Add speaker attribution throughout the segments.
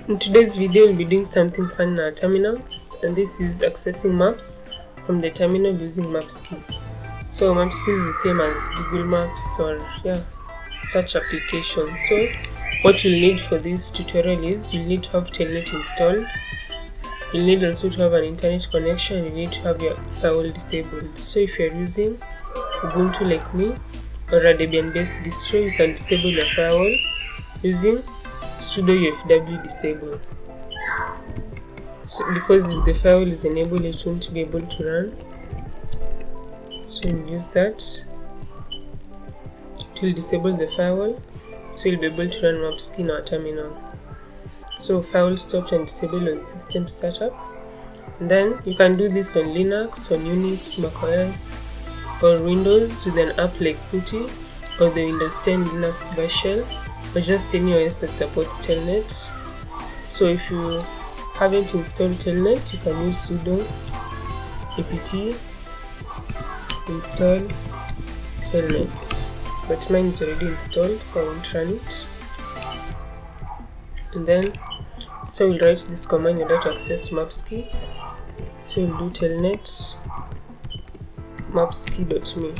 Speaker 1: In today's video, we'll be doing something fun in our terminals, and this is accessing maps from the terminal using MapSCII. So MapSCII is the same as Google Maps or such application. So what you'll need for this tutorial is you'll need to have Telnet installed. You'll need also to have an internet connection. You need to have your firewall disabled. So if you're using Ubuntu like me or a Debian-based distro, you can disable your firewall using sudo ufw disable. So because if the firewall is enabled, it won't be able to run. So we'll use that. It will disable the firewall, so you'll be able to run MapSCII in our terminal. So firewall stopped and disabled on system startup. And then you can do this on Linux, on Unix, macOS, or Windows with an app like Putty or the Windows 10 Linux bash shell, or just any OS that supports Telnet. So if you haven't installed Telnet, you can use sudo apt install Telnet, but mine is already installed, so I won't run it. And then so we'll write this command in order to access MapSCII. So we'll do telnet mapsci.me.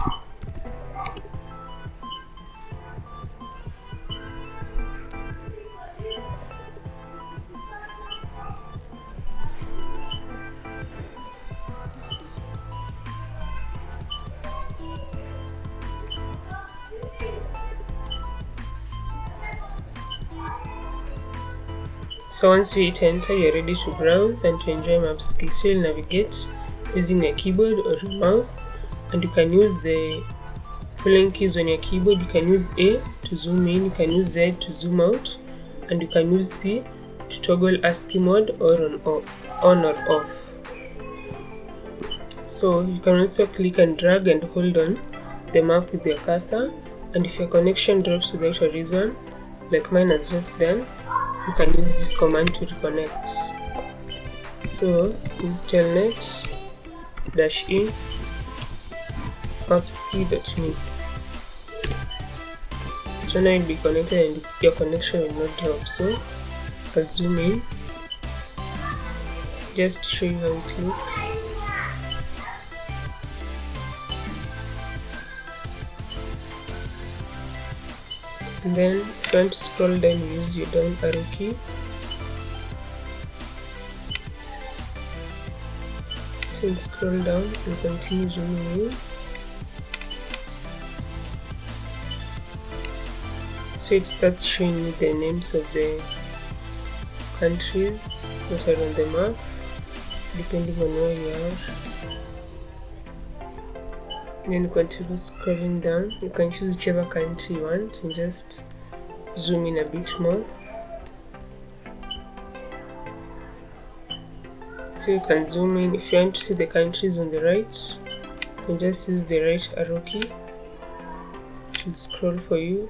Speaker 1: So once you hit enter, you're ready to browse and to enjoy MapSCII. So you'll navigate using a keyboard or a mouse, and you can use the following keys on your keyboard. You can use A to zoom in, you can use Z to zoom out, and you can use C to toggle ASCII mode or on or off. So you can also click and drag and hold on the map with your cursor, and if your connection drops without a reason, like mine has just done, you can use this command to reconnect. So use telnet -in mapsci.me. So now you'll be connected and your connection will not drop. So I'll zoom in just to show you how it looks. And then if you want to scroll down, use your down arrow key. So you'll scroll down and continue zooming in. So it starts showing you the names of the countries that are on the map, depending on where you are. And then you continue scrolling down. You can choose whichever country you want and just zoom in a bit more. So you can zoom in. If you want to see the countries on the right, you can just use the right arrow key. It will scroll for you.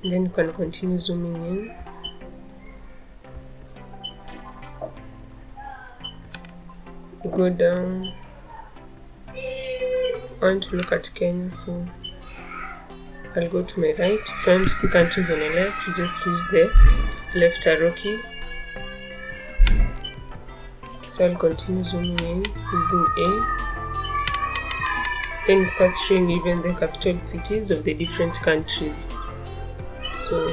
Speaker 1: And then you can continue zooming in. Go down. I want to look at Kenya, so I'll go to my right. If you want to see countries on the left, you just use the left arrow key. So I'll continue zooming in using A. Then it starts showing even the capital cities of the different countries. So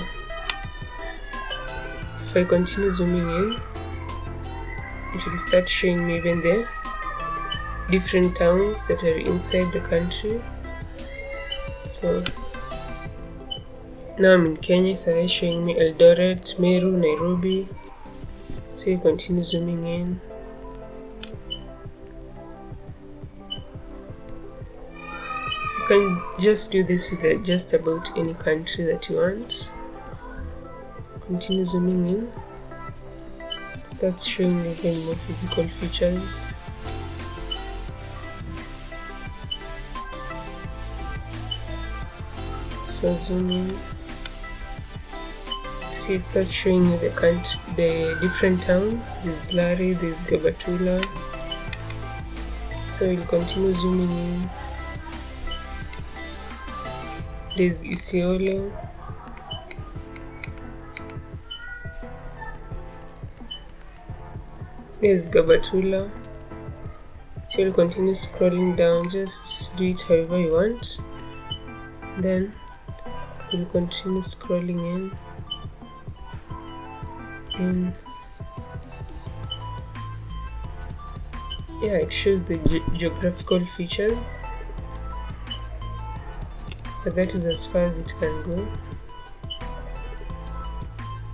Speaker 1: if I continue zooming in, it will start showing me even the different towns that are inside the country. So now I'm in Kenya, so it's showing me Eldoret, Meru, Nairobi. So you continue zooming in. You can just do this with just about any country that you want. Continue zooming in. It starts showing me even more physical features. So zoom in. See, it starts showing you the different towns. There's Lari, there's Gabatula. So you'll continue zooming in. There's Isiolo. Here's Gabatula. So you'll continue scrolling down, just do it however you want. Then you'll continue scrolling in. Yeah, it shows the geographical features, but that is as far as it can go.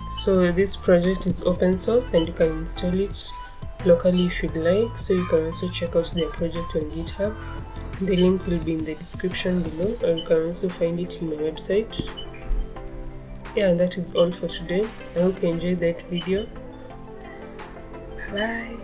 Speaker 1: So this project is open source and you can install it locally if you'd like. So you can also check out their project on GitHub. The link will be in the description below, or you can also find it in my website. Yeah, and that is all for today. I hope you enjoyed that video. Bye.